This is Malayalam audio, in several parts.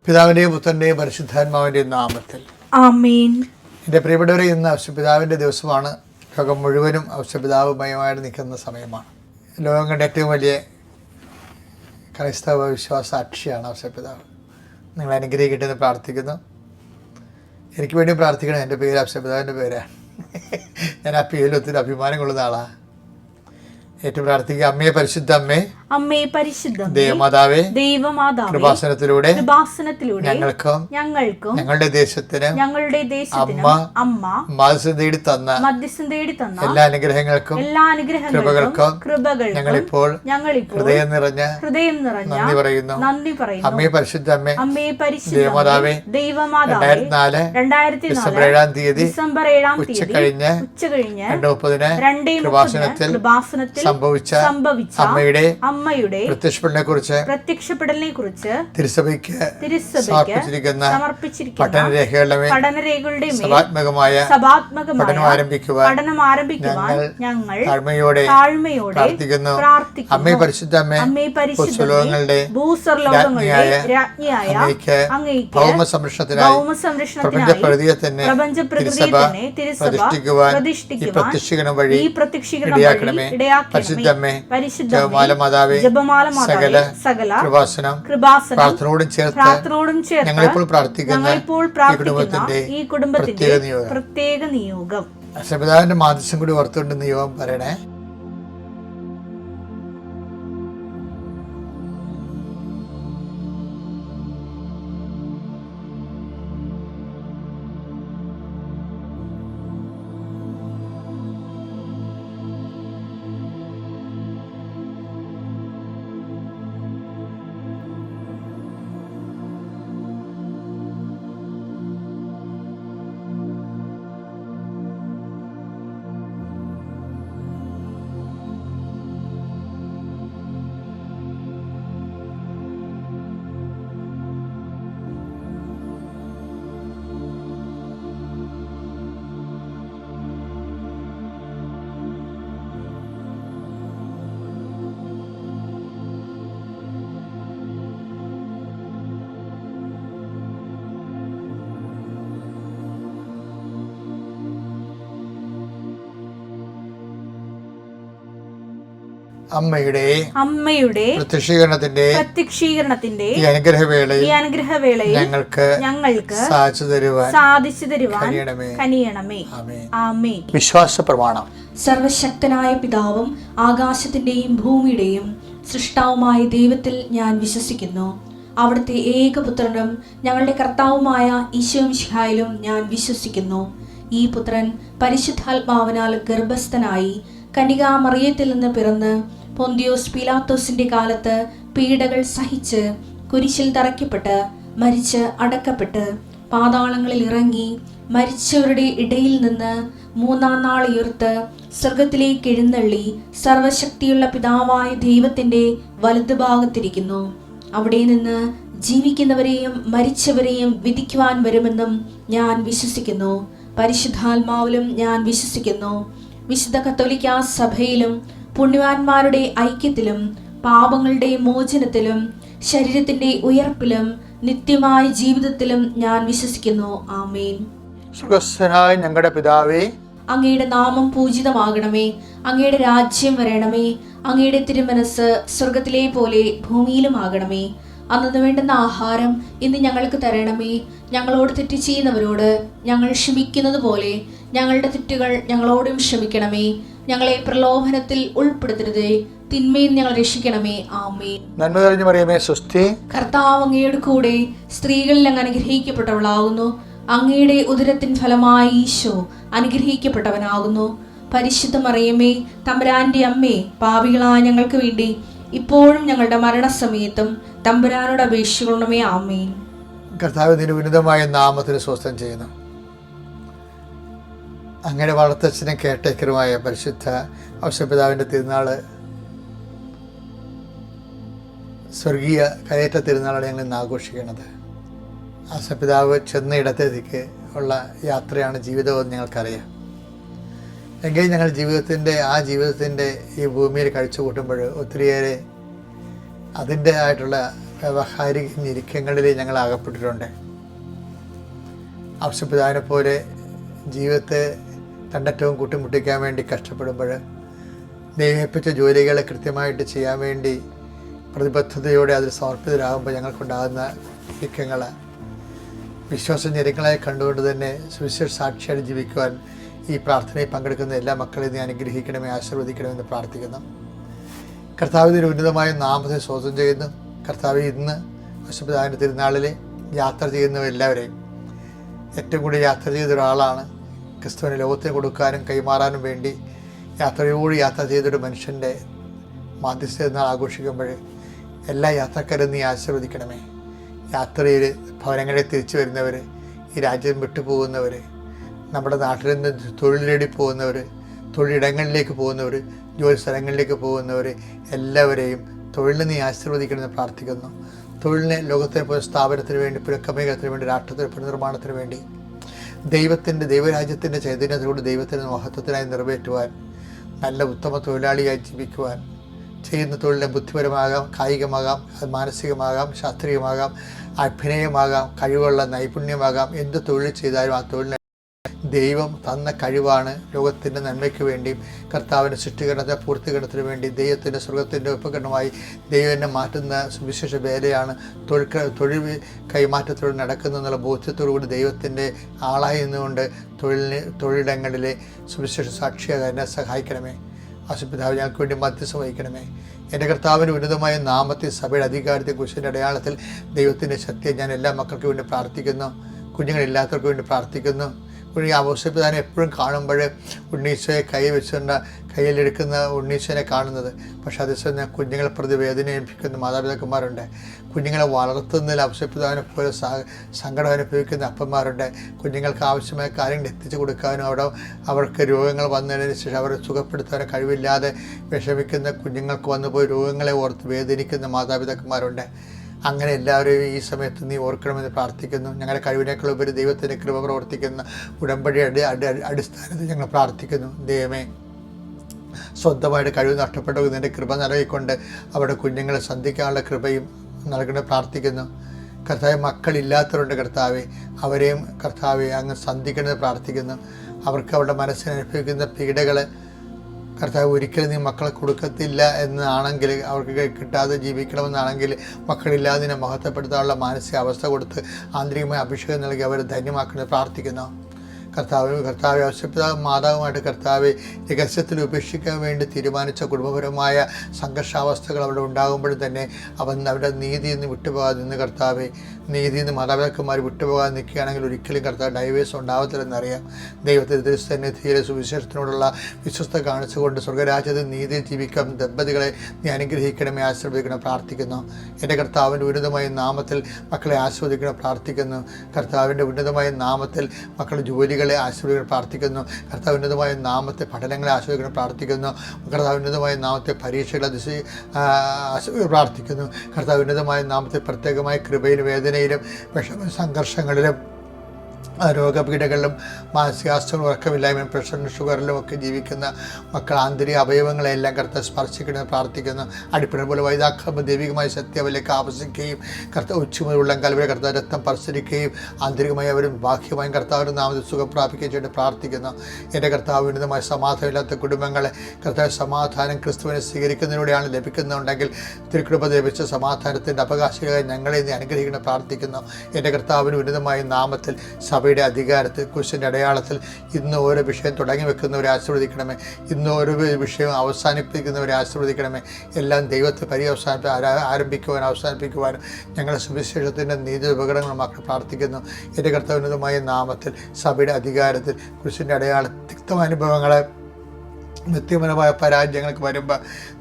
പിതാവിൻ്റെയും പുത്രൻ്റെയും പരിശുദ്ധാത്മാവിൻ്റെയും നാമത്തിൽ ആമേൻ. എൻ്റെ പ്രിയപ്പെട്ടവരെ, ഇന്ന് ഔഷപിതാവിൻ്റെ ദിവസമാണ്. ലോകം മുഴുവനും ഔഷപിതാവുമയമായിട്ട് നിൽക്കുന്ന സമയമാണ്. ലോകം കണ്ട ഏറ്റവും വലിയ ക്രൈസ്തവ വിശ്വാസ സാക്ഷിയാണ് ഔഷപിതാവ്. നിങ്ങൾ അനുഗ്രഹിക്കട്ടെ എന്ന് പ്രാർത്ഥിക്കുന്നു. എനിക്ക് വേണ്ടി പ്രാർത്ഥിക്കണം. എൻ്റെ പേര് ഔഷപിതാവിൻ്റെ പേരാണ്. ഞാൻ ആ പേരിൽ ഒത്തിരി അഭിമാനം കൊള്ളുന്ന ആളാണ്. ഏറ്റവും പ്രാർത്ഥിക്കുക. അമ്മയെ പരിശുദ്ധ അമ്മേ, അമ്മേ പരിശുദ്ധ ദേവമാതാവേ, ദൈവമാതാവേ, കൃപാസനത്തിലൂടെ ഞങ്ങൾക്കും ഞങ്ങളുടെ ദേശത്തിനും അമ്മ മധ്യസ്ഥം തേടി തന്ന എല്ലാ അനുഗ്രഹങ്ങൾക്കും കൃപകൾക്കും ഞങ്ങളിപ്പോൾ ഹൃദയം നിറഞ്ഞ നന്ദി പറയുന്നു. അമ്മയെ പരിശുദ്ധ അമ്മേ, ദേവമാതാവേ, 2004 ഡിസംബർ 7 തീയതി ഉച്ചകഴിഞ്ഞ് 2:30 കൃപാസനത്തിൽ സംഭവിച്ച അമ്മയുടെ പ്രത്യക്ഷപ്പെടലിനെ കുറിച്ച് തിരുസഭയ്ക്ക് സമർപ്പിച്ചിരിക്കുന്ന പഠനരേഖകളുടെ സഭാത്മകമായ പഠനം ആരംഭിക്കുവാൻ ഞങ്ങൾ താഴ്മയോടെ പ്രാർത്ഥിക്കുന്നു. അമ്മേ പരിശുദ്ധ അമ്മേ, ഭൂസ്വർലോകങ്ങളുടെ രാജ്ഞിയായ അങ്ങേയ്ക്ക് ഭൗമ സംരക്ഷണത്തിനായി പ്രപഞ്ചപ്രകൃതിയെ തന്നെ തിരുസഭ പ്രതിഷ്ഠിക്കുവാൻ ഈ പ്രത്യക്ഷീകരണം വഴി ഇടയാക്കണമേ. പരിശുദ്ധ അമ്മേ, ജപമാല മാതാവേ, സകല കൃപാസനം പ്രാർത്ഥനയോടും ചേർത്ത് ഞങ്ങളിപ്പോൾ പ്രാർത്ഥിക്കുന്ന ഈ കുടുംബത്തിന്റെ പ്രത്യേക നിയോഗം ഔഷപിതാവിന്റെ മാധ്യസ്ഥം കൂടി ഓർത്തുകൊണ്ട് നിയോഗം പറയണേ. അമ്മയുടെ പ്രത്യക്ഷീകരണത്തിന്റെ ഈ അനുഗ്രഹവേളയിൽ ഞങ്ങൾക്ക് സാധിച്ചു തരുവാൻ കനിയണമേ. ആമേൻ. വിശ്വാസ പ്രമാണം. സർവശക്തനായ പിതാവും ആകാശത്തിന്റെയും ഭൂമിയുടെയും സൃഷ്ടാവുമായ ദൈവത്തിൽ ഞാൻ വിശ്വസിക്കുന്നു. അവിടുത്തെ ഏകപുത്രനും ഞങ്ങളുടെ കർത്താവുമായ ഈശോമിശിഹായിലും ഞാൻ വിശ്വസിക്കുന്നു. ഈ പുത്രൻ പരിശുദ്ധാത്മാവിനാൽ ഗർഭസ്ഥനായി കന്യകാമറിയത്തിൽ നിന്ന് പിറന്ന് പൊന്തിയോസ് പീലാത്തോസിന്റെ കാലത്ത് പീഡകൾ സഹിച്ച് കുരിശിൽ തറയ്ക്കപ്പെട്ട് മരിച്ച് അടക്കപ്പെട്ട് പാതാളങ്ങളിൽ ഇറങ്ങി മരിച്ചവരുടെ ഇടയിൽ നിന്ന് 3-ാം നാൾ ഉയർത്ത് സ്വർഗത്തിലേക്ക് എഴുന്നള്ളി സർവശക്തിയുള്ള പിതാവായ ദൈവത്തിന്റെ വലതുഭാഗത്തിരിക്കുന്നു. അവിടെ നിന്ന് ജീവിക്കുന്നവരെയും മരിച്ചവരെയും വിധിക്കുവാൻ വരുമെന്നും ഞാൻ വിശ്വസിക്കുന്നു. പരിശുദ്ധാത്മാവിലും ഞാൻ വിശ്വസിക്കുന്നു. വിശുദ്ധ കത്തോലിക്കാ സഭയിലും പുണ്യവാന്മാരുടെ ഐക്യത്തിലും പാപങ്ങളുടെ മോചനത്തിലും ശരീരത്തിന്റെ ഉയർപ്പിലും നിത്യമായ ജീവിതത്തിലും ഞാൻ വിശ്വസിക്കുന്നു. ആമേൻ. സ്വർഗ്ഗസ്ഥനായ ഞങ്ങളുടെ പിതാവേ, അങ്ങയുടെ നാമം പൂജിതമാകണമേ. അങ്ങയുടെ രാജ്യം വരണമേ. അങ്ങയുടെ തിരുമനസ് സ്വർഗത്തിലെ പോലെ ഭൂമിയിലും ആകണമേ. അന്നു വേണ്ടുന്ന ആഹാരം ഇന്ന് ഞങ്ങൾക്ക് തരണമേ. ഞങ്ങളോട് തെറ്റ് ചെയ്യുന്നവരോട് ഞങ്ങൾ ക്ഷമിക്കുന്നത് പോലെ ഞങ്ങളുടെ തെറ്റുകൾ ഞങ്ങളോടും ക്ഷമിക്കണമേ. ഞങ്ങളെ പ്രലോഭനത്തിൽ ഉൾപ്പെടുത്തരുതേ, തിന്മയിൽ ഞങ്ങൾ രക്ഷിക്കണമേ. ആമേൻ. നന്മ നിറഞ്ഞ മറിയമേ, സ്വസ്തി. കർത്താവ് അങ്ങയുടെ കൂടെ സ്ത്രീകളിൽ അങ്ങ് അനുഗ്രഹിക്കപ്പെട്ടവളാകുന്നു. അങ്ങയുടെ ഉദരത്തിൻ ഫലമായി ഈശോ അനുഗ്രഹിക്കപ്പെട്ടവനാകുന്നു. പരിശുദ്ധ മറിയമേ, തമ്പുരാന്റെ അമ്മേ, പാപികളായ ഞങ്ങൾക്ക് വേണ്ടി ഇപ്പോഴും ഞങ്ങളുടെ മരണസമയത്തും തമ്പുരാനോട് അപേക്ഷിക്കണമേ. ആമേൻ. കർത്താവ് നിന്റെ ഉന്നതമായ നാമത്തിന് സ്വസ്ഥം ചെയ്യുന്നു. അങ്ങയുടെ വളർത്തച്ഛനെ കേട്ടേക്കറുമായ പരിശുദ്ധ ഔഷപിതാവിൻ്റെ തിരുനാള്, സ്വർഗീയ കയറ്റ തിരുനാളാണ് ഞങ്ങൾ ഇന്ന് ആഘോഷിക്കുന്നത്. ഔഷപിതാവ് ചെന്ന ഇടത്തേക്ക് ഉള്ള യാത്രയാണ് ജീവിതമെന്ന് ഞങ്ങൾക്കറിയാം. എങ്കിൽ ഞങ്ങൾ ജീവിതത്തിൻ്റെ ഈ ഭൂമിയിൽ കഴിച്ചു കൂട്ടുമ്പോൾ ഒത്തിരിയേറെ അതിൻ്റെ ആയിട്ടുള്ള വ്യവഹാരിക ഞെരുക്കങ്ങളിൽ ഞങ്ങൾ അകപ്പെട്ടിട്ടുണ്ട്. ഔസേപ്പിതാവിനെ പോലെ ജീവിതത്തെ തണ്ടറ്റവും കൂട്ടിമുട്ടിക്കാൻ വേണ്ടി കഷ്ടപ്പെടുമ്പോൾ നിയമിപ്പിച്ച ജോലികളെ കൃത്യമായിട്ട് ചെയ്യാൻ വേണ്ടി പ്രതിബദ്ധതയോടെ അതിൽ സമർപ്പിതരാകുമ്പോൾ ഞങ്ങൾക്കുണ്ടാകുന്ന ഞെരുക്കങ്ങൾ വിശ്വാസ ഞെരുക്കങ്ങളായി കണ്ടുകൊണ്ട് തന്നെ സുവിശേഷ സാക്ഷിയായിട്ട് ജീവിക്കുവാൻ ഈ പ്രാർത്ഥനയിൽ പങ്കെടുക്കുന്ന എല്ലാ മക്കളെയും നീ അനുഗ്രഹിക്കണമേ, ആശീർവദിക്കണമെന്ന് പ്രാർത്ഥിക്കുന്നു. കർത്താവിൻ്റെ ഉന്നതമായ നാമത്തെ സ്തോത്രം ചെയ്യുന്നു. കർത്താവ് ഇന്ന് ഔസേപ്പിതാവിൻ്റെ തിരുനാളിൽ യാത്ര ചെയ്യുന്നവരെല്ലാവരെയും ഏറ്റവും കൂടുതൽ യാത്ര ചെയ്ത ഒരാളാണ്. ക്രിസ്തുവിനെ ലോകത്തിന് കൊടുക്കാനും കൈമാറാനും വേണ്ടി യാത്ര ചെയ്തൊരു മനുഷ്യൻ്റെ മാധ്യസ്ഥ നാൾ ആഘോഷിക്കുമ്പോൾ എല്ലാ യാത്രക്കാരും നീ ആശീർവദിക്കണമേ. യാത്രയിൽ ഭവനങ്ങളിൽ തിരിച്ചു വരുന്നവർ, ഈ രാജ്യം വിട്ടുപോകുന്നവർ, നമ്മുടെ നാട്ടിൽ നിന്ന് തൊഴിൽ നേടി പോകുന്നവർ, തൊഴിലിടങ്ങളിലേക്ക് പോകുന്നവർ, ജോലി സ്ഥലങ്ങളിലേക്ക് പോകുന്നവർ എല്ലാവരെയും തൊഴിലിന് നീ ആശീർവദിക്കണമെന്ന് പ്രാർത്ഥിക്കുന്നു. തൊഴിലിനെ ലോകത്തിന് പോലെ സ്ഥാപനത്തിന് വേണ്ടി, പുനഃക്രമീകരണത്തിന് വേണ്ടി, രാഷ്ട്രത്തിന് പുനർനിർമ്മാണത്തിന് വേണ്ടി ദൈവരാജ്യത്തിൻ്റെ ചൈതന്യത്തിലൂടെ ദൈവത്തിൻ്റെ മഹത്വത്തിനായി നിറവേറ്റുവാൻ, നല്ല ഉത്തമ തൊഴിലാളിയായി ജീവിക്കുവാൻ, ചെയ്യുന്ന തൊഴിലിനെ ബുദ്ധിപരമാകാം, കായികമാകാം, മാനസികമാകാം, ശാസ്ത്രീയമാകാം, അഭിനയമാകാം, കഴിവുള്ള നൈപുണ്യമാകാം, എന്ത് തൊഴിൽ ചെയ്താലും ആ തൊഴിലിനെ ദൈവം തന്ന കഴിവാണ്. ലോകത്തിൻ്റെ നന്മയ്ക്ക് വേണ്ടിയും കർത്താവിൻ്റെ സൃഷ്ടികരണത്തെ പൂർത്തീകരണത്തിന് വേണ്ടി ദൈവത്തിൻ്റെ സ്വർഗത്തിൻ്റെ ഉപകരണമായി ദൈവം എന്നെ മാറ്റുന്ന സുവിശേഷ വേലയാണ് തൊഴിൽ കൈമാറ്റത്തോടെ നടക്കുന്നതെന്നുള്ള ബോധ്യത്തോടുകൂടി ദൈവത്തിൻ്റെ ആളായി നിന്നുകൊണ്ട് തൊഴിലിടങ്ങളിലെ സുവിശേഷ സാക്ഷിയാകാൻ എന്നെ സഹായിക്കണമേ. ഔസേപ്പിതാവ് ഞങ്ങൾക്ക് വേണ്ടി മധ്യസ്ഥം വഹിക്കണമേ. എൻ്റെ കർത്താവിൻ്റെ ഉന്നതമായ നാമത്തിൽ സഭയുടെ അധികാരത്തെ കുരിശിൻ്റെ അടയാളത്തിൽ ദൈവത്തിൻ്റെ ശക്തിയെ ഞാൻ എല്ലാ മക്കൾക്ക് വേണ്ടി പ്രാർത്ഥിക്കുന്നു. കുഞ്ഞുങ്ങളില്ലാത്തവർക്ക് വേണ്ടി പ്രാർത്ഥിക്കുന്നു. ഔസേപ്പിതാവിനെ എപ്പോഴും കാണുമ്പോൾ ഉണ്ണീശോയെ കയ്യിലെടുക്കുന്ന ഉണ്ണീശോനെ കാണുന്നത്. പക്ഷേ അതേസമയം ഞാൻ കുഞ്ഞുങ്ങളെ പ്രതി വേദന അനുഭവിക്കുന്ന മാതാപിതാക്കന്മാരുണ്ട്. കുഞ്ഞുങ്ങളെ വളർത്തുന്നതിൽ ഔസേപ്പിതാവിനെ പോലെ സങ്കടം അനുഭവിക്കുന്ന അപ്പന്മാരുണ്ട്. കുഞ്ഞുങ്ങൾക്ക് ആവശ്യമായ കാര്യങ്ങൾ എത്തിച്ചു കൊടുക്കാനും അവർക്ക് രോഗങ്ങൾ വന്നതിന് ശേഷം അവരെ സുഖപ്പെടുത്താനും കഴിവില്ലാതെ വിഷമിക്കുന്ന കുഞ്ഞുങ്ങൾക്ക് വന്നുപോയി രോഗങ്ങളെ ഓർത്ത് വേദനിക്കുന്ന മാതാപിതാക്കന്മാരുണ്ട്. അങ്ങനെ എല്ലാവരെയും ഈ സമയത്ത് നീ ഓർക്കണമെന്ന് പ്രാർത്ഥിക്കുന്നു. ഞങ്ങളുടെ കഴിവിനേക്കാൾ ഉപരി ദൈവത്തിൻ്റെ കൃപ പ്രവർത്തിക്കുന്ന ഉടമ്പടിയുടെ അടിസ്ഥാനത്തിൽ ഞങ്ങൾ പ്രാർത്ഥിക്കുന്നു. ദൈവമേ, സ്വന്തമായിട്ട് കഴിവ് നഷ്ടപ്പെട്ടു നിൻ്റെ കൃപ നൽകിക്കൊണ്ട് അവരുടെ കുഞ്ഞുങ്ങളെ സന്ധിക്കാനുള്ള കൃപയും നൽകണമെന്ന് പ്രാർത്ഥിക്കുന്നു. കർത്താവെ, മക്കളില്ലാത്തവരുണ്ട് കർത്താവെ, അവരെയും കർത്താവെ അങ്ങ് സന്ധിക്കണമെന്ന് പ്രാർത്ഥിക്കുന്നു. അവർക്ക് അവരുടെ മനസ്സിന് അനുഭവിക്കുന്ന പീഡകൾ കർത്താവ് ഒരിക്കലും നീ മക്കളെ കൊടുക്കത്തില്ല എന്നാണെങ്കിൽ, അവർക്ക് കിട്ടാതെ ജീവിക്കണമെന്നാണെങ്കിൽ മക്കളില്ലാതിനെ മഹത്വപ്പെടുത്താനുള്ള മാനസിക അവസ്ഥ കൊടുത്ത് ആന്തരികമായ അഭിഷേകം നൽകി അവരെ ധന്യമാക്കണമെന്ന് പ്രാർത്ഥിക്കുന്നു. കർത്താവ് ഔസേപ്പിതാവ് മാതാവുമായിട്ട് കർത്താവ് രഹസ്യത്തിൽ ഉപേക്ഷിക്കാൻ വേണ്ടി തീരുമാനിച്ച കുടുംബപരമായ സംഘർഷാവസ്ഥകൾ അവിടെ ഉണ്ടാകുമ്പോഴും തന്നെ അവരുടെ നീതിയിൽ നിന്ന് വിട്ടുപോകാതെ നിന്ന് കർത്താവ് നീതിയിൽ നിന്ന് മാതാപിതാക്കന്മാർ വിട്ടുപോകാതെ നിൽക്കുകയാണെങ്കിൽ ഒരിക്കലും കർത്താവ് ഡൈവേഴ്സ് ഉണ്ടാവത്തില്ലെന്നറിയാം. ദൈവത്തിൻ്റെ തിരുസന്നിധിയിലെ സുവിശേഷത്തിനോടുള്ള വിശ്വസ്ത കാണിച്ചുകൊണ്ട് സ്വർഗരാജ്യത്തിൽ നീതിയിൽ ജീവിക്കാൻ ദമ്പതികളെ നീ അനുഗ്രഹിക്കണമേ, ആശീർവദിക്കണം പ്രാർത്ഥിക്കുന്നു. എൻ്റെ കർത്താവിൻ്റെ ഉന്നതമായ നാമത്തിൽ മക്കളെ ആശീർവദിക്കണം പ്രാർത്ഥിക്കുന്നു. കർത്താവിൻ്റെ ഉന്നതമായ നാമത്തിൽ മക്കളുടെ ജോലികളെ ആശീർവദിക്കണം പ്രാർത്ഥിക്കുന്നു. കർത്താവ് ഉന്നതമായ നാമത്തെ പഠനങ്ങളെ ആശീർവദിക്കണം പ്രാർത്ഥിക്കുന്നു. കർത്താവ് ഉന്നതമായ നാമത്തെ പരീക്ഷകളെ പ്രാർത്ഥിക്കുന്നു. കർത്താവ് ഉന്നതമായ നാമത്തെ പ്രത്യേകമായ കൃപയിലും വേദനയിലും സംഘർഷങ്ങളിലും രോഗപീഠകളിലും മാനസികാവസ്ഥകളും ഉറക്കമില്ലായ്മയും പ്രഷറിനും ഷുഗറിലും ഒക്കെ ജീവിക്കുന്ന മക്കൾ ആന്തരിക അവയവങ്ങളെല്ലാം കർത്താവ് സ്പർശിക്കണമെന്ന് പ്രാർത്ഥിക്കുന്നു. അടിപ്പിട പോലെ വൈതാക്രമ ദൈവികമായ സത്യം അവരിലേക്ക് ആവശ്യിക്കുകയും കർത്താവ് ഉച്ചമുതൽ ഉള്ളം കലവരെ കർത്താവ് രക്തം പരിസരിക്കുകയും ആന്തരികമായി അവരും ബാഹ്യമായും കർത്താവിൻ്റെ നാമത്തിൽ സുഖം പ്രാപിക്കുകയും ചെയ്ത് പ്രാർത്ഥിക്കുന്നു. എൻ്റെ കർത്താവ് ഉന്നതമായ സമാധാനമില്ലാത്ത കുടുംബങ്ങളെ കർത്താവ് സമാധാനം ക്രിസ്തുവിനെ സ്വീകരിക്കുന്നതിലൂടെയാണ് ലഭിക്കുന്നുണ്ടെങ്കിൽ തിരുകൃപ ലഭിച്ച സമാധാനത്തിൻ്റെ അവകാശികളായി ഞങ്ങളെ നീ അനുഗ്രഹിക്കണം പ്രാർത്ഥിക്കുന്നു. എൻ്റെ കർത്താവിന് ഉന്നതമായ നാമത്തിൽ സഭയുടെ അധികാരത്തിൽ കുരിശിൻ്റെ അടയാളത്തിൽ ഇന്ന് ഓരോ വിഷയം തുടങ്ങി വെക്കുന്നവരെ ആശീർവദിക്കണമേ. ഇന്ന് ഓരോ വിഷയം അവസാനിപ്പിക്കുന്നവരെ ആശീർവദിക്കണമേ. എല്ലാം ദൈവത്തെ ആരംഭിക്കുവാനും അവസാനിപ്പിക്കുവാനും ഞങ്ങളുടെ സുവിശേഷത്തിൻ്റെ നീതി ഉപകരണങ്ങൾ മക്കൾ പ്രാർത്ഥിക്കുന്നു. എൻ്റെ കർത്താവിനുമായ നാമത്തിൽ സഭയുടെ അധികാരത്തിൽ കുരിശിൻ്റെ അടയാള തിക്തമനുഭവങ്ങളെ നിത്യപരമായ പരാജയങ്ങൾക്ക് വരുമ്പോൾ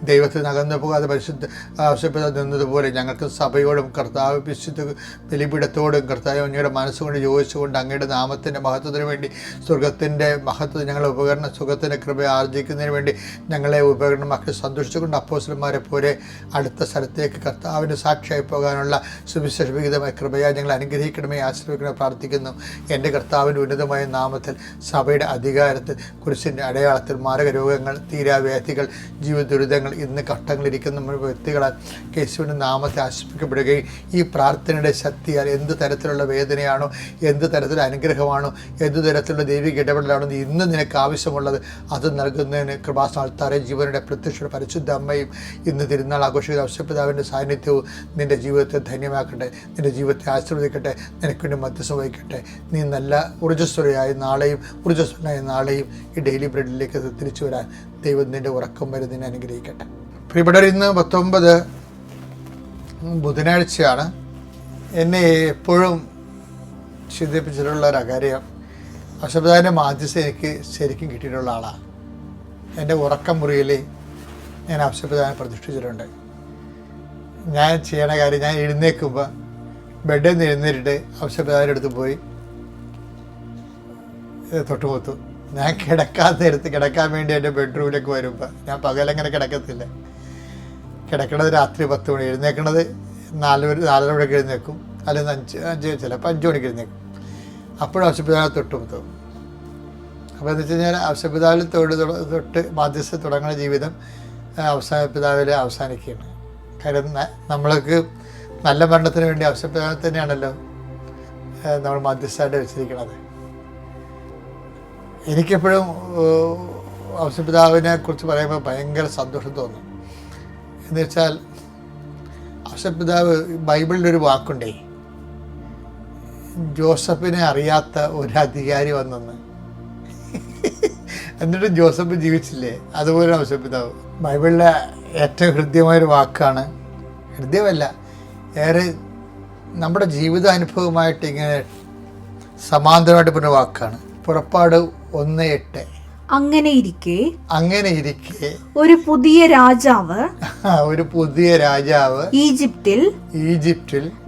ദൈവത്തിൽ അകന്നു പോകാതെ പരിശുദ്ധ ആവശ്യപ്പെട്ട് നിന്നതുപോലെ ഞങ്ങൾക്ക് സഭയോടും കർത്താവ് വിശുദ്ധ ബലിപീഠത്തോടും കർത്താവ് അങ്ങയുടെ മനസ്സുകൊണ്ട് യോജിച്ചുകൊണ്ട് അങ്ങയുടെ നാമത്തിൻ്റെ മഹത്വത്തിന് വേണ്ടി സ്വർഗത്തിൻ്റെ മഹത്വം ഞങ്ങളെ ഉപകരണം സുഖത്തിൻ്റെ കൃപ ആർജിക്കുന്നതിന് വേണ്ടി ഞങ്ങളെ ഉപകരണമാക്കി സന്തോഷിച്ചുകൊണ്ട് അപ്പോസ്തലന്മാരെ പോലെ അടുത്ത സ്ഥലത്തേക്ക് കർത്താവിന് സാക്ഷിയായി പോകാനുള്ള സുവിശേഷവിഹിതമായ കൃപയായി ഞങ്ങൾ അനുഗ്രഹിക്കണമേ, ആശ്രയിക്കണമേ പ്രാർത്ഥിക്കുന്നു. എൻ്റെ കർത്താവിൻ്റെ ഉന്നതമായ നാമത്തിൽ സഭയുടെ അധികാരത്തിൽ കുരിശിൻ്റെ അടയാളത്തിൽ മാരക രോഗ രോഗങ്ങൾ, തീരാവ്യാധികൾ, ജീവിത ദുരിതങ്ങൾ, ഇന്ന് ഘട്ടങ്ങളിരിക്കുന്ന നമ്മൾ വ്യക്തികളാൽ യേശുവിൻ്റെ നാമത്തെ ആശ്വസിപ്പിക്കപ്പെടുകയും ഈ പ്രാർത്ഥനയുടെ ശക്തിയാൽ എന്ത് തരത്തിലുള്ള വേദനയാണോ, എന്ത് തരത്തിലുള്ള അനുഗ്രഹമാണോ, എന്ത് തരത്തിലുള്ള ദൈവിക ഇടപെടലാണോ ഇന്ന് നിനക്ക് ആവശ്യമുള്ളത് അത് നൽകുന്നതിന് കൃപാസ്ഥാനത്താറെ ജീവനുടെ പ്രത്യക്ഷ പരിശുദ്ധ അമ്മയും ഇന്ന് തിരുനാൾ ആഘോഷിക്കുന്ന ഔഷധപിതാവിൻ്റെ സാന്നിധ്യവും നിൻ്റെ ജീവിതത്തെ ധന്യമാക്കട്ടെ, നിൻ്റെ ജീവിതത്തെ ആശീർവദിക്കട്ടെ, നിനക്ക് വേണ്ടി മധ്യസ്ഥം വഹിക്കട്ടെ. നീ നല്ല ഊർജ്ജസ്വലയായ നാളെയും ഈ ഡെയിലി ബ്രെഡിലേക്ക് തിരിച്ചു വരാൻ ദൈവം നിൻ്റെ ഉറക്കം വരെ നിന്നെ അനുഗ്രഹിക്കട്ടെ. പ്രിയപ്പെട്ടവർ, ഇന്ന് 19 ബുധനാഴ്ചയാണ്. എന്നെ എപ്പോഴും ചിന്തിപ്പിച്ചിട്ടുള്ള ഒരു കാര്യം, ഔഷധപിതാവിൻ്റെ മാധ്യസ്ഥ എനിക്ക് ശരിക്കും കിട്ടിയിട്ടുള്ള ആളാണ്. എൻ്റെ ഉറക്കം മുറിയിൽ ഞാൻ ഔഷധപിതാവിനെ പ്രതിഷ്ഠിച്ചിട്ടുണ്ട്. ഞാൻ ചെയ്യണ കാര്യം, ഞാൻ എഴുന്നേൽക്കുമ്പോൾ ബെഡിൽ നിന്ന് എഴുന്നേറ്റിട്ട് ഔഷധപിതാവിൻ്റെ അടുത്ത് പോയി തൊട്ടുമുത്തു. ഞാൻ കിടക്കാൻ വേണ്ടി എൻ്റെ ബെഡ്റൂമിലേക്ക് വരുമ്പോൾ, ഞാൻ പകലങ്ങനെ കിടക്കത്തില്ല, കിടക്കണത് രാത്രി 10 മണി, എഴുന്നേൽക്കണത് 4 മണിക്ക് എഴുന്നേൽക്കും, അല്ലെങ്കിൽ 5 ചിലപ്പോൾ 5 മണിക്ക് എഴുന്നേൽക്കും. അപ്പോഴും ഔഷധപിതാവിനെ തൊട്ടുമുത്തും. അപ്പോൾ എന്ന് വെച്ച് കഴിഞ്ഞാൽ ഔഷധപിതാവിൽ തൊട്ട് മാധ്യസ്ഥ തുടങ്ങുന്ന ജീവിതം ഔഷധപിതാവിൽ അവസാനിക്കുകയാണ്. കാര്യം നമ്മൾക്ക് നല്ല മരണത്തിന് വേണ്ടി ഔഷധപിതാവിനെ തന്നെയാണല്ലോ നമ്മൾ മാധ്യസ്ഥമായിട്ട് വെച്ചിരിക്കുന്നത്. എനിക്കെപ്പോഴും ഔഷധപിതാവിനെ കുറിച്ച് പറയുമ്പോൾ ഭയങ്കര സന്തോഷം തോന്നും. എന്ന് വെച്ചാൽ ഔഷധപിതാവ്, ബൈബിളിലൊരു വാക്കുണ്ടേ, ജോസഫിനെ അറിയാത്ത ഒരു അധികാരി വന്നെന്ന്. എന്നിട്ട് ജോസഫ് ജീവിച്ചില്ലേ? അതുപോലെ ഔഷധപിതാവ്. ബൈബിളിലെ ഏറ്റവും ഹൃദ്യമായൊരു വാക്കാണ്, ഹൃദ്യമല്ല, ഏറെ നമ്മുടെ ജീവിതാനുഭവമായിട്ട് ഇങ്ങനെ സമാന്തരമായിട്ട് പറഞ്ഞ വാക്കാണ്. പുറപ്പാട് 1:8. അങ്ങനെ ഇരിക്കെ ഒരു പുതിയ രാജാവ് ഈജിപ്തിൽ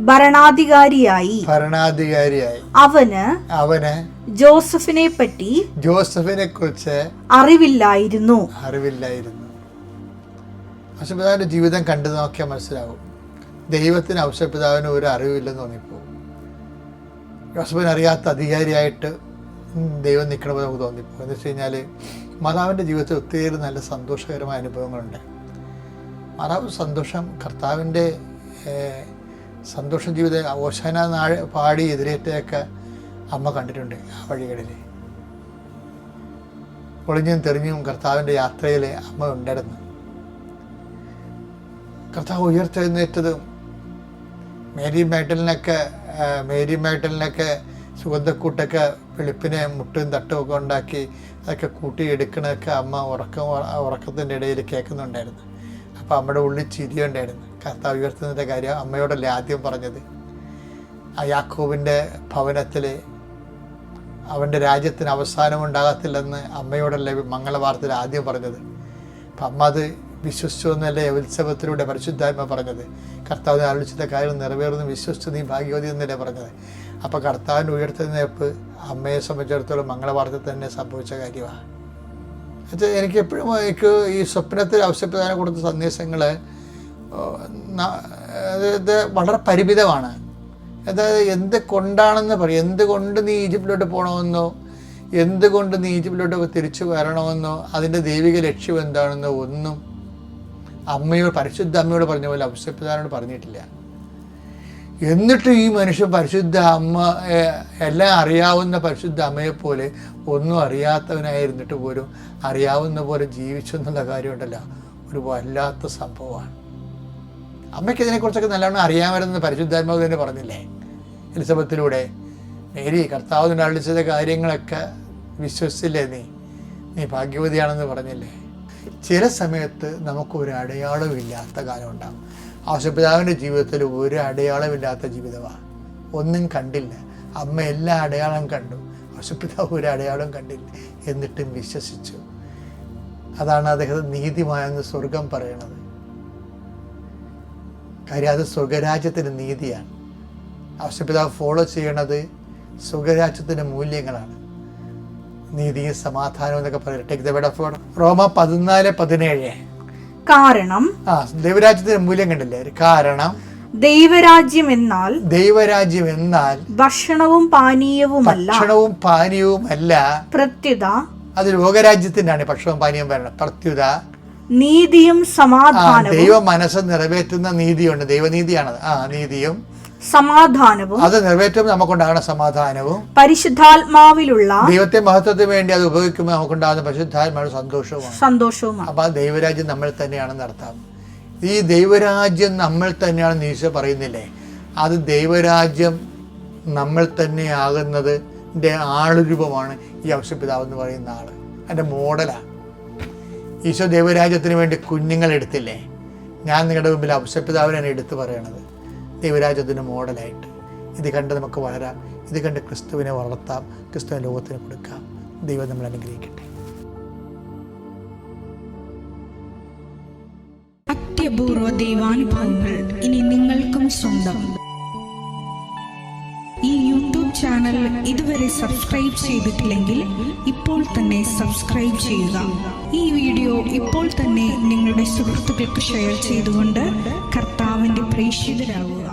ഭരണാധികാരിയായി. അവന് ജോസഫിനെ കുറിച്ച് അറിവില്ലായിരുന്നു. ഔഷധപിതാവിന്റെ ജീവിതം കണ്ടു നോക്കിയാൽ മനസ്സിലാവും, ദൈവത്തിന് ഔഷധപിതാവിന് ഒരു അറിവില്ലെന്ന് തോന്നിപ്പോവും. യോസഫിനെ അറിയാത്ത അധികാരിയായിട്ട് ദൈവം നിൽക്കണമെന്ന് നമുക്ക് തോന്നിപ്പോകും. എന്ന് വെച്ച് കഴിഞ്ഞാൽ മാതാവിൻ്റെ ജീവിതത്തിൽ ഒത്തിരി നല്ല സന്തോഷകരമായ അനുഭവങ്ങളുണ്ട്. മാതാവ് സന്തോഷം, കർത്താവിൻ്റെ സന്തോഷ ജീവിതം, ഓശാന പാടി എതിരേറ്റൊക്കെ അമ്മ കണ്ടിട്ടുണ്ട്. ആ വഴികളിൽ ഒളിഞ്ഞും തെറിഞ്ഞും കർത്താവിൻ്റെ യാത്രയിൽ അമ്മ ഉണ്ടായിരുന്നു. കർത്താവ് ഉയർത്തെഴുന്നേറ്റതും മേരി മാഗ്ഡലിനൊക്കെ സുഗന്ധക്കൂട്ടൊക്കെ വെളുപ്പിനെ മുട്ടും തട്ടും ഒക്കെ ഉണ്ടാക്കി അതൊക്കെ കൂട്ടിയെടുക്കണതൊക്കെ അമ്മ ഉറക്കത്തിൻ്റെ ഇടയിൽ കേൾക്കുന്നുണ്ടായിരുന്നു. അപ്പോൾ അമ്മയുടെ ഉള്ളിൽ ചിരിയുണ്ടായിരുന്നു. കർത്താവ് ഉയർത്തുന്നതിൻ്റെ കാര്യം അമ്മയോടല്ലേ ആദ്യം പറഞ്ഞത്. ആ യാക്കോബിൻ്റെ ഭവനത്തിൽ അവൻ്റെ രാജ്യത്തിന് അവസാനം ഉണ്ടാകത്തില്ലെന്ന് അമ്മയോടല്ലേ മംഗളവാർത്തയിൽ ആദ്യം പറഞ്ഞത്. അപ്പം അമ്മ അത് വിശ്വസിച്ചു എന്നല്ലേ ഉത്സവത്തിലൂടെ പരിശുദ്ധാത്മ പറഞ്ഞത്. കർത്താവിനെ ആലോചിച്ച കാര്യം നിറവേറുന്നു വിശ്വസിച്ചു നീ ഭാഗ്യവതി എന്നല്ലേ പറഞ്ഞത്. അപ്പോൾ കർത്താവിൻ്റെ ഉയർത്തെഴുന്നേൽപ്പ് അമ്മയെ സംബന്ധിച്ചിടത്തോളം മംഗളവാർത്ത തന്നെ സംഭവിച്ച കാര്യമാണ്. എനിക്ക് എപ്പോഴും ഈ സ്വപ്നത്തിൽ ഔഷധപിതാവിനെ കൊടുത്ത സന്ദേശങ്ങൾ അതായത് വളരെ പരിമിതമാണ്. അതായത് എന്ത് കൊണ്ടാണെന്ന് പറയും, എന്തുകൊണ്ട് നീ ഈജിപ്തിലോട്ട് പോകണമെന്നോ, എന്തുകൊണ്ട് നീ ഈജിപ്തിലോട്ട് തിരിച്ചു വരണമെന്നോ, അതിൻ്റെ ദൈവിക ലക്ഷ്യം എന്താണെന്നോ ഒന്നും പരിശുദ്ധ അമ്മയോട് പറഞ്ഞ പോലെ ഔഷധപിതാവിനോട് പറഞ്ഞിട്ടില്ല. എന്നിട്ട് ഈ മനുഷ്യൻ പരിശുദ്ധ അമ്മ, എല്ലാം അറിയാവുന്ന പരിശുദ്ധ അമ്മയെപ്പോലെ ഒന്നും അറിയാത്തവനായിരുന്നിട്ട് പോലും അറിയാവുന്ന പോലെ ജീവിച്ചു എന്നുള്ള കാര്യമുണ്ടല്ലോ, ഒരു വല്ലാത്ത സംഭവമാണ്. അമ്മയ്ക്ക് ഇതിനെക്കുറിച്ചൊക്കെ നല്ലവണ്ണം അറിയാമായിരുന്നത് പരിശുദ്ധാത്മാവ് തന്നെ പറഞ്ഞില്ലേ എലിസബത്തിലൂടെ. മേരി കർത്താവിനെ അള്ളിച്ചത് കാര്യങ്ങളൊക്കെ വിശ്വസിച്ചില്ലേ, നീ ഭാഗ്യവതിയാണെന്ന് പറഞ്ഞില്ലേ. ചില സമയത്ത് നമുക്കൊരു അടയാളമില്ലാത്ത കാലം ഉണ്ടാകും. ഔഷധപിതാവിൻ്റെ ജീവിതത്തിൽ ഒരു അടയാളമില്ലാത്ത ജീവിതമാണ്. ഒന്നും കണ്ടില്ല. അമ്മ എല്ലാ അടയാളം കണ്ടു, ഔഷധപിതാവ് ഒരു അടയാളം കണ്ടില്ല, എന്നിട്ടും വിശ്വസിച്ചു. അതാണ് അദ്ദേഹത്തെ നീതിമായെന്ന് സ്വർഗം പറയണത്. കാര്യം അത് സ്വർഗരാജ്യത്തിൻ്റെ നീതിയാണ്. ഔഷധപിതാവ് ഫോളോ ചെയ്യണത് സ്വർഗരാജ്യത്തിൻ്റെ മൂല്യങ്ങളാണ്. നീതിയും സമാധാനവും എന്നൊക്കെ പറയും. റോമ 14:17. കാരണം ദൈവരാജ്യത്തിന്റെ മൂല്യം കണ്ടില്ലേ? കാരണം ദൈവരാജ്യം എന്നാൽ ഭക്ഷണവും പാനീയവുമല്ല, പ്രത്യുത അത് രോഗരാജ്യത്തിൻ്റെയാണ് പക്ഷവും പാനീയം വരണം. പ്രത്യുത നീതിയും സമാധാനവും. ദൈവ മനസ്സ് നിറവേറ്റുന്ന നീതിയുണ്ട്, ദൈവനീതിയാണത്. നീതിയും സമാധാനവും അത് നിറവേറ്റുമ്പോൾ നമുക്കുണ്ടാകുന്ന സമാധാനവും പരിശുദ്ധാത്മാവിലുള്ള ദൈവത്തെ മഹത്വത്തിന് വേണ്ടി അത് ഉപയോഗിക്കുമ്പോൾ നമുക്കുണ്ടാകുന്ന പരിശുദ്ധാത്മാവ് സന്തോഷവുമാണ്. അപ്പൊ ആ ദൈവരാജ്യം നമ്മൾ തന്നെയാണെന്ന് അർത്ഥം. ഈ ദൈവരാജ്യം നമ്മൾ തന്നെയാണെന്ന് ഈശോ പറയുന്നില്ലേ? അത് ദൈവരാജ്യം നമ്മൾ തന്നെ ആകുന്നതിൻ്റെ ആളുരൂപമാണ് ഈ ഔഷപിതാവ് എന്ന് പറയുന്ന ആള്. അതിൻ്റെ മോഡലാണ്. ഈശോ ദൈവരാജ്യത്തിന് വേണ്ടി കുഞ്ഞുങ്ങളെടുത്തില്ലേ? ഞാൻ നിങ്ങളുടെ മുമ്പിൽ ഔഷപിതാവിനാണ് എടുത്തു പറയണത്, ദൈവരാജ്യത്തിൻ്റെ മോഡലായിട്ട്. ഇത് കണ്ട് നമുക്ക് വളരാം, ഇത് കണ്ട് ക്രിസ്തുവിനെ വളർത്താം, ക്രിസ്തുവിനെ ലോകത്തിന് കൊടുക്കാം. ദൈവം നമ്മൾ അനുഗ്രഹിക്കട്ടെ. അത്യപൂർവ ദൈവാനുഭവങ്ങൾ ഇനി നിങ്ങൾക്കും സ്വന്തം. ഈ യൂട്യൂബ് ചാനൽ ഇതുവരെ സബ്സ്ക്രൈബ് ചെയ്തിട്ടില്ലെങ്കിൽ ഇപ്പോൾ തന്നെ സബ്സ്ക്രൈബ് ചെയ്യുക. ഈ വീഡിയോ ഇപ്പോൾ തന്നെ നിങ്ങളുടെ സുഹൃത്തുക്കൾക്ക് ഷെയർ ചെയ്തുകൊണ്ട് കർത്താവിൻ്റെ പ്രേക്ഷിതരാകുക.